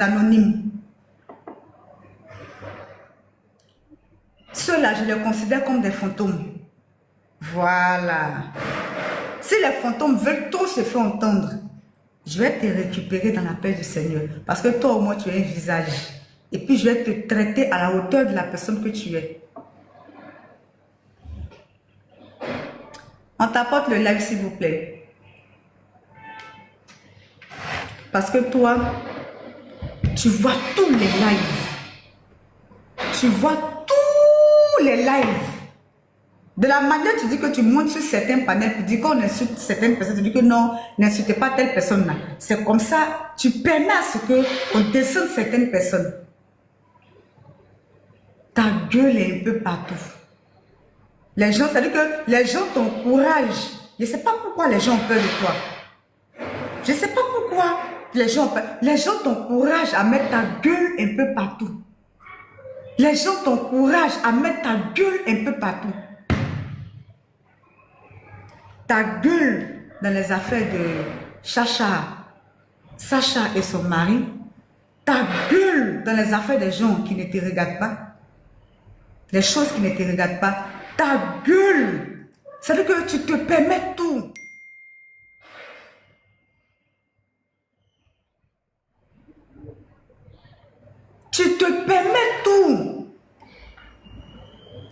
anonymes. Ceux-là, je les considère comme des fantômes. Voilà. Si les fantômes veulent trop se faire entendre, je vais te récupérer dans la paix du Seigneur. Parce que toi, au moins, tu as un visage. Et puis, je vais te traiter à la hauteur de la personne que tu es. On t'apporte le live, s'il vous plaît. Parce que toi, tu vois tous les lives. Tu vois tous les lives. De la manière, tu dis que tu montes sur certains panels, tu dis qu'on insulte certaines personnes, tu dis que non, n'insultez pas telle personne-là. C'est comme ça, tu permets à ce qu'on descende certaines personnes. Ta gueule est un peu partout. Les gens, c'est-à-dire que les gens t'encouragent. Je ne sais pas pourquoi les gens ont peur de toi. Je ne sais pas pourquoi les gens ont peur. Les gens t'encouragent à mettre ta gueule un peu partout. Les gens t'encouragent à mettre ta gueule un peu partout. Ta gueule dans les affaires de Sacha et son mari. Ta gueule dans les affaires des gens qui ne te regardent pas. Les choses qui ne te regardent pas. Ta gueule. C'est-à-dire que tu te permets tout. Tu te permets tout.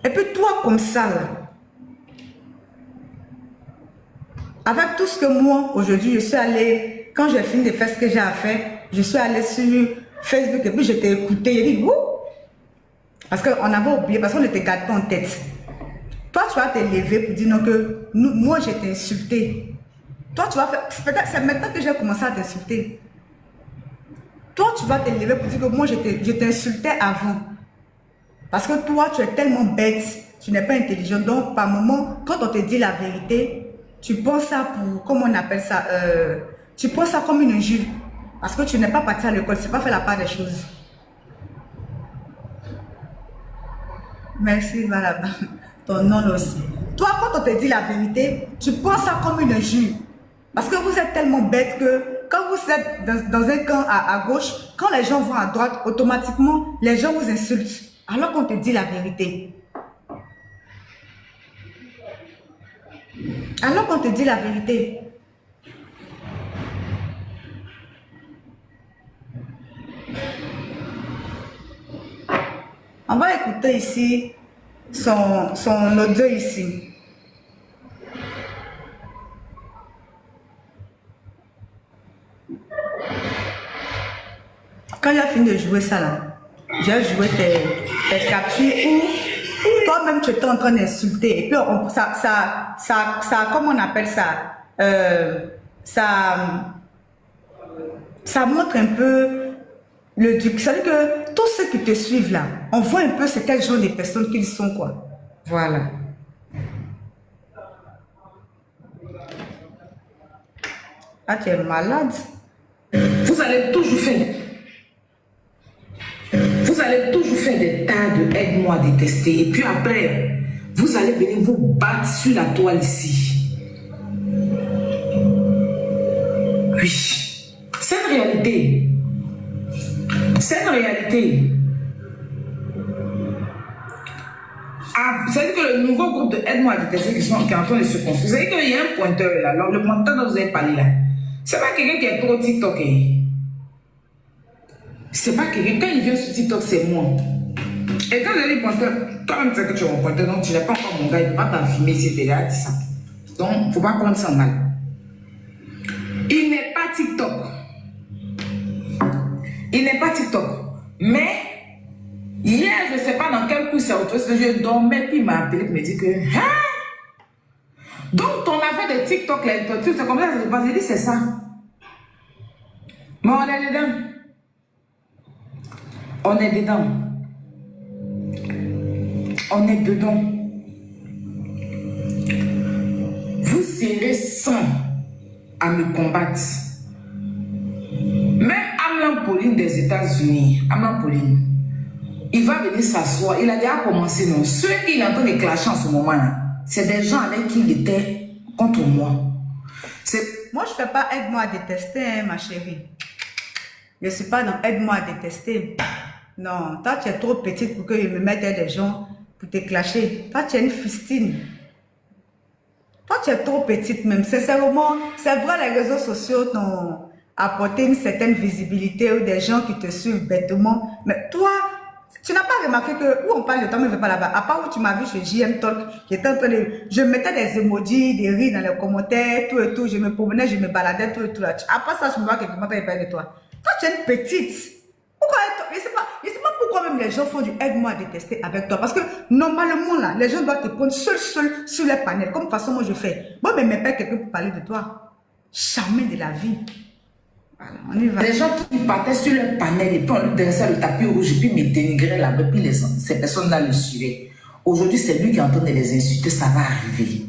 Et puis toi comme ça là. Avec tout ce que moi, aujourd'hui, je suis allée, quand j'ai fini de faire ce que j'ai à faire, je suis allée sur Facebook et puis je t'ai écouté. J'ai dit, ouh! Parce qu'on avait oublié, parce qu'on ne te garde pas en tête. Toi, tu vas te lever pour dire non que moi, je t'ai insulté. Toi, tu vas faire, c'est maintenant que j'ai commencé à t'insulter. Toi, tu vas te lever pour dire que moi, je t'insultais avant. Parce que toi, tu es tellement bête, tu n'es pas intelligent. Donc, par moment, quand on te dit la vérité, tu penses ça pour, comment on appelle ça, tu penses ça comme une injure. Parce que tu n'es pas parti à l'école, tu n'as pas fait la part des choses. Merci, voilà, ton nom aussi. Toi, quand on te dit la vérité, tu penses ça comme une injure. Parce que vous êtes tellement bête que quand vous êtes dans un camp à gauche, quand les gens vont à droite, automatiquement, les gens vous insultent. Alors qu'on te dit la vérité. Alors qu'on te dit la vérité. On va écouter ici son audio ici. Quand il a fini de jouer ça là, j'ai joué tes captures où toi-même tu étais en train d'insulter. Et puis ça, comment on appelle ça? Ça montre un peu le duc. C'est-à-dire que tous ceux qui te suivent là, on voit un peu c'est quel genre de personnes qu'ils sont, quoi. Voilà. Ah, tu es malade. Vous allez toujours faire. Vous allez toujours faire des tas de aide-moi à détester. Et puis après, vous allez venir vous battre sur la toile ici. Oui. C'est une réalité. C'est une réalité. Ah, c'est-à-dire que le nouveau groupe de aide-moi à détester qui est en train de se construire, c'est-à-dire qu'il y a un pointeur là. Alors, le pointeur dont vous avez parlé là, c'est pas quelqu'un qui est trop TikTok. C'est pas quelqu'un, quand il vient sur TikTok, c'est moi. Et quand je dis pointeur, toi-même tu sais que tu es mon pointeur, donc tu n'es pas encore mon gars, il ne peut pas t'enfumer si tu es là, ça. Donc, il ne faut pas prendre ça mal. Il n'est pas TikTok. Il n'est pas TikTok. Mais, hier, je ne sais pas dans quel coup c'est autre chose, je dormais, puis il m'a appelé, il me dit que, hein? Donc, ton affaire de TikTok, là, c'est comme ça que ça se passe. J'ai dit, c'est ça. Mais on est dedans. On est dedans. On est dedans. Vous serez 100 à me combattre. Même Amlan Pauline des États-Unis, Amlan Pauline, il va venir s'asseoir. Il a déjà commencé, non? Ceux qui l'entendent les clasher en ce moment-là, c'est des gens avec qui il était contre moi. Moi, je ne fais pas aide-moi à détester, hein, ma chérie. Je ne suis pas dans aide-moi à détester. Non, toi, tu es trop petite pour que je me mette des gens pour te clasher. Toi, tu es une fistine. Toi, tu es trop petite même. Sincèrement, c'est vrai, les réseaux sociaux t'ont apporté une certaine visibilité ou des gens qui te suivent bêtement. Mais toi, tu n'as pas remarqué que, où on parle de toi, mais je ne vais pas là-bas. À part où tu m'as vu chez JM Talk, j'étais en train de, je mettais des emojis, des rires dans les commentaires, tout et tout. Je me promenais, je me baladais, tout et tout. Là. Après ça, je me vois que quelqu'un m'a parlé de toi. Toi, tu es une petite. Pourquoi je ne sais pas pourquoi même les gens font du aide-moi à détester avec toi. Parce que normalement, là, les gens doivent te prendre seul sur les panels. Comme de toute façon, moi, je fais. Moi, mais pas quelqu'un pour parler de toi. Jamais de la vie. Voilà, on y va. Les gens qui partaient sur leur panel et puis on lui dressait le tapis rouge et puis me dénigrait là-bas, puis ces personnes-là le suivaient. Aujourd'hui, c'est lui qui est en train de les insulter, ça va arriver.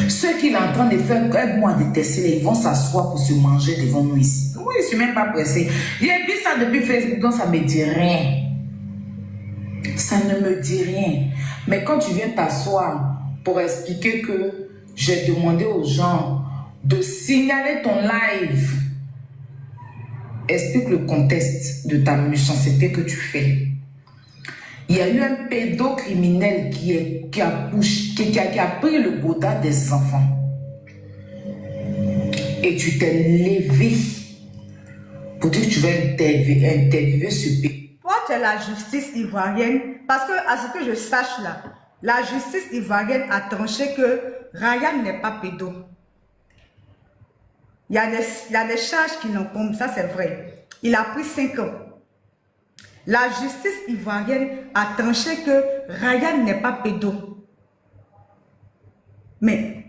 Ceux qui sont en train de faire aide-moi à détester, ils vont s'asseoir pour se manger devant nous ici. Oui, je ne suis même pas pressé. J'ai vu ça depuis Facebook, donc ça ne me dit rien. Ça ne me dit rien. Mais quand tu viens t'asseoir pour expliquer que j'ai demandé aux gens de signaler ton live, explique le contexte de ta méchanceté que tu fais. Il y a eu un pédocriminel qui a pris le quota des enfants. Et tu t'es levé pour dire que tu vas interviewer ce pédocriminel. Toi, tu es la justice ivoirienne. Parce que, à ce que je sache là, la justice ivoirienne a tranché que Ryan n'est pas pédo. Il y a des charges qui l'encombent, ça c'est vrai. Il a pris 5 ans. La justice ivoirienne a tranché que Ryan n'est pas pédo. Mais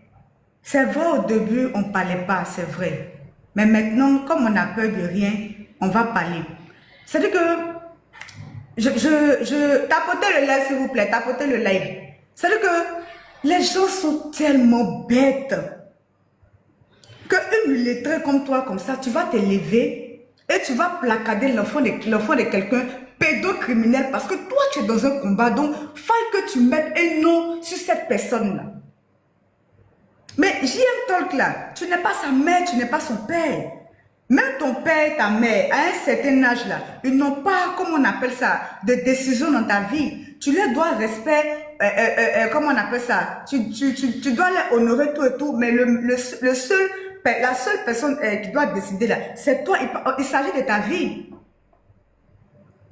c'est vrai, au début, on ne parlait pas, c'est vrai. Mais maintenant, comme on n'a peur de rien, on va parler. C'est-à-dire que, tapotez le live s'il vous plaît, tapotez le live. C'est-à-dire que les gens sont tellement bêtes qu'une illettrée comme toi, comme ça, tu vas te lever et tu vas placader l'enfant de quelqu'un pédocriminel parce que toi, tu es dans un combat, donc il faut que tu mettes un nom sur cette personne-là. Mais JM Talk là, tu n'es pas sa mère, tu n'es pas son père. Même ton père et ta mère, à un certain âge là, ils n'ont pas, comment on appelle ça, de décision dans ta vie. Tu leur dois respect, comment on appelle ça, tu dois les honorer tout et tout, mais la seule personne qui doit décider là, c'est toi, il s'agit de ta vie.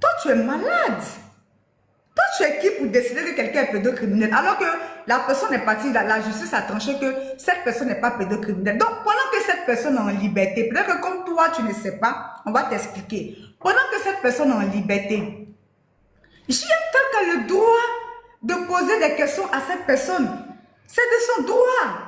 Toi, tu es malade. Toi, tu es qui pour décider que quelqu'un est pédocriminel alors que la personne est partie, la justice a tranché que cette personne n'est pas pédocriminelle. Donc, pendant que cette personne est en liberté, peut-être que comme toi, tu ne sais pas, on va t'expliquer. Pendant que cette personne est en liberté, JM Talk a le droit de poser des questions à cette personne. C'est de son droit.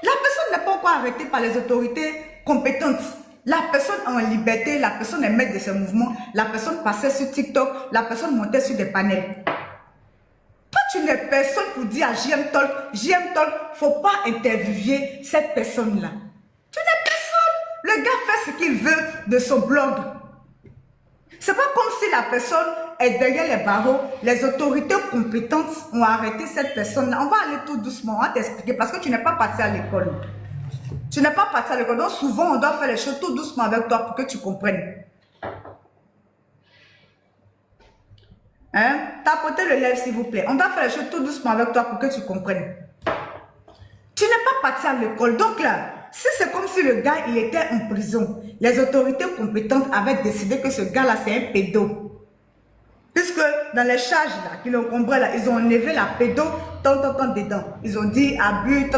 La personne n'est pas encore arrêtée par les autorités compétentes. La personne est en liberté, la personne est maître de ses mouvements, la personne passait sur TikTok, la personne montait sur des panels. Toi, tu n'es personne pour dire à JM Talk, il ne faut pas interviewer cette personne-là. Tu n'es personne. Le gars fait ce qu'il veut de son blog. C'est pas comme si la personne est derrière les barreaux, les autorités compétentes ont arrêté cette personne-là. On va aller tout doucement, on va t'expliquer parce que tu n'es pas parti à l'école. Tu n'es pas parti à l'école, donc souvent on doit faire les choses tout doucement avec toi pour que tu comprennes. Hein? Tapotez le live s'il vous plaît. On doit faire les choses tout doucement avec toi pour que tu comprennes. Tu n'es pas parti à l'école, donc là, si c'est comme si le gars il était en prison, les autorités compétentes avaient décidé que ce gars-là c'est un pédo. Puisque dans les charges là, qui l'encombraient là, ils ont enlevé la pédo, tant dedans. Ils ont dit abus,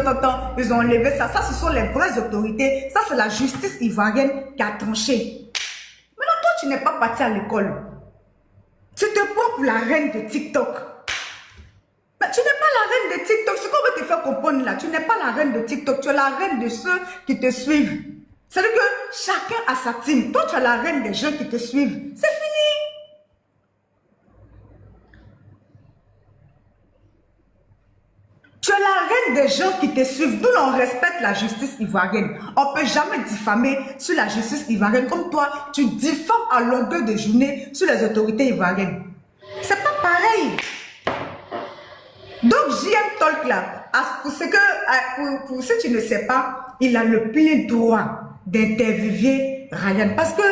ils ont enlevé ça. Ça, ce sont les vraies autorités. Ça, c'est la justice ivoirienne qui a tranché. Maintenant, toi, tu n'es pas parti à l'école. Tu te prends pour la reine de TikTok. Mais tu n'es pas la reine de TikTok. Ce qu'on veut te faire comprendre là, tu n'es pas la reine de TikTok. Tu es la reine de ceux qui te suivent. C'est-à-dire que chacun a sa team. Toi, tu es la reine des gens qui te suivent. C'est fini. Tu es la reine des gens qui te suivent, d'où l'on respecte la justice ivoirienne. On ne peut jamais diffamer sur la justice ivoirienne comme toi, tu diffames à longueur de journée sur les autorités ivoiriennes. C'est pas pareil. Donc JM Talk là, pour si tu ne sais pas, il a le plein droit d'interviewer Ryan. Parce que,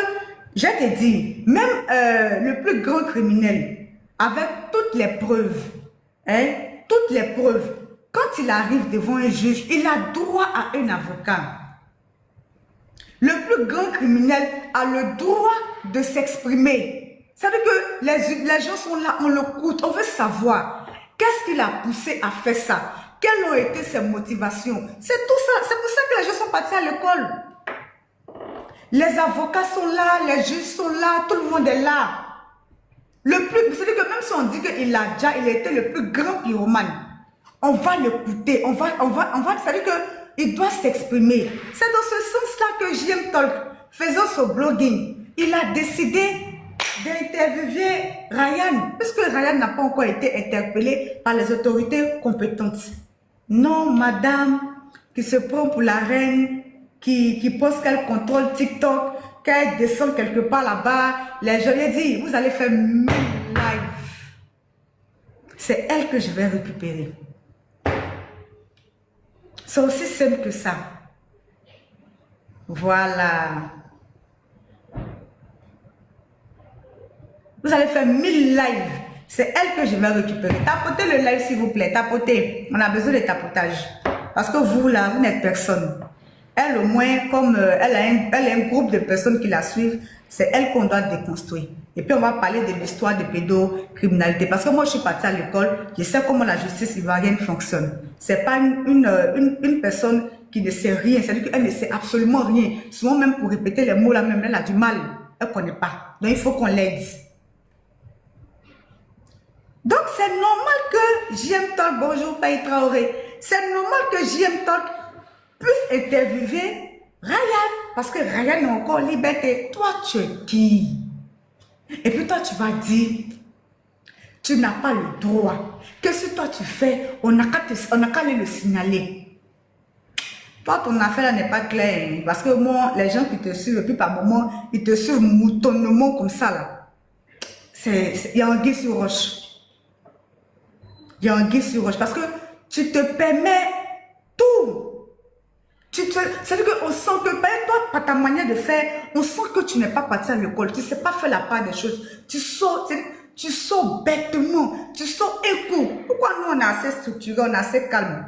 je te dis, même le plus grand criminel, avec toutes les preuves, quand il arrive devant un juge, il a droit à un avocat. Le plus grand criminel a le droit de s'exprimer. Ça veut dire que les gens sont là, on l'écoute, on veut savoir qu'est-ce qui l'a poussé à faire ça. Quelles ont été ses motivations? C'est tout ça. C'est pour ça que les gens sont partis à l'école. Les avocats sont là, les juges sont là, tout le monde est là. C'est-à-dire que même si on dit il était le plus grand pyromane, on va l'écouter, c'est-à-dire qu'il doit s'exprimer. C'est dans ce sens-là que JM Talk, faisant son blogging, il a décidé d'interviewer Ryan, puisque Ryan n'a pas encore été interpellé par les autorités compétentes. Non, madame, qui se prend pour la reine, qui pense qu'elle contrôle TikTok, qu'elle descend quelque part là-bas, les gens lui disent, vous allez faire 1000 lives. C'est elle que je vais récupérer. C'est aussi simple que ça. Voilà. Vous allez faire 1000 lives. C'est elle que je vais récupérer. Tapotez le live s'il vous plaît. Tapotez. On a besoin de tapotage. Parce que vous là, vous n'êtes personne. Elle au moins, comme elle a un groupe de personnes qui la suivent, c'est elle qu'on doit déconstruire. Et puis on va parler de l'histoire de pédocriminalité. Parce que moi je suis partie à l'école, je sais comment la justice ivoirienne fonctionne. C'est pas une personne qui ne sait rien, c'est-à-dire qu'elle ne sait absolument rien. Souvent même pour répéter les mots là même, elle a du mal. Elle ne connaît pas. Donc il faut qu'on l'aide. Donc c'est normal que JM Talk, bonjour Paye Traoré, c'est normal que JM Talk puisse interviewer Ryan, parce que Ryan est encore en liberté. Toi, tu es qui? Et puis toi, tu vas dire, tu n'as pas le droit. Qu'est-ce que toi tu fais? On n'a qu'à aller le signaler. Toi, ton affaire n'est pas claire. Parce que moi, les gens qui te suivent, et puis par moment, ils te suivent moutonnement comme ça là. Il y a un guet sur roche. Il y a un guet sur roche. Parce que tu te permets tout. C'est-à-dire qu'on sent que, toi, par ta manière de faire, on sent que tu n'es pas parti à l'école, tu ne sais pas faire la part des choses. Tu sors bêtement, tu sors un coup. Pourquoi nous, on est assez structuré, on est assez calme?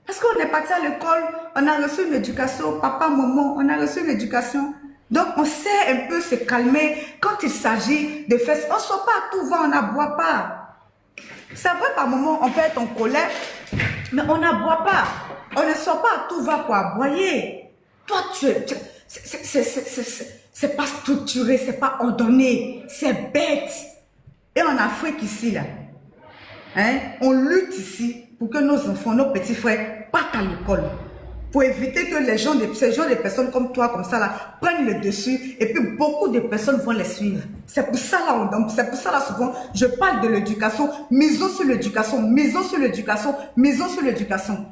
Parce qu'on est parti à l'école, on a reçu une éducation, papa, maman, on a reçu une éducation. Donc, on sait un peu se calmer quand il s'agit de faire. On ne sort pas à tout va, on n'aboie pas. C'est vrai, par moment, on peut être en colère, mais on n'aboie pas. On ne sort pas à tout va pour aboyer. Toi, c'est pas structuré, c'est pas ordonné, c'est bête. Et en Afrique ici, là, on lutte ici pour que nos enfants, nos petits frères partent à l'école. Pour éviter que ces gens de personnes comme toi, comme ça, là, prennent le dessus et puis beaucoup de personnes vont les suivre. C'est pour ça, là, souvent, je parle de l'éducation, misons sur l'éducation, misons sur l'éducation, misons sur l'éducation.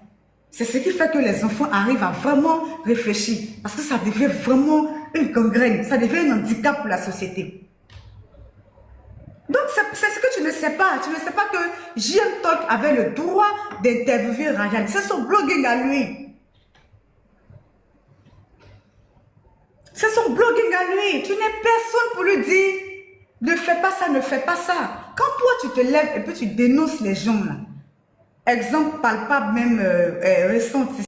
C'est ce qui fait que les enfants arrivent à vraiment réfléchir. Parce que ça devient vraiment une gangrène. Ça devient un handicap pour la société. Donc, c'est ce que tu ne sais pas. Tu ne sais pas que JM Talk avait le droit d'interviewer Ryan. C'est son blogging à lui. C'est son blogging à lui. Tu n'es personne pour lui dire ne fais pas ça, ne fais pas ça. Quand toi, tu te lèves et puis tu dénonces les gens, là, exemple palpable même récent.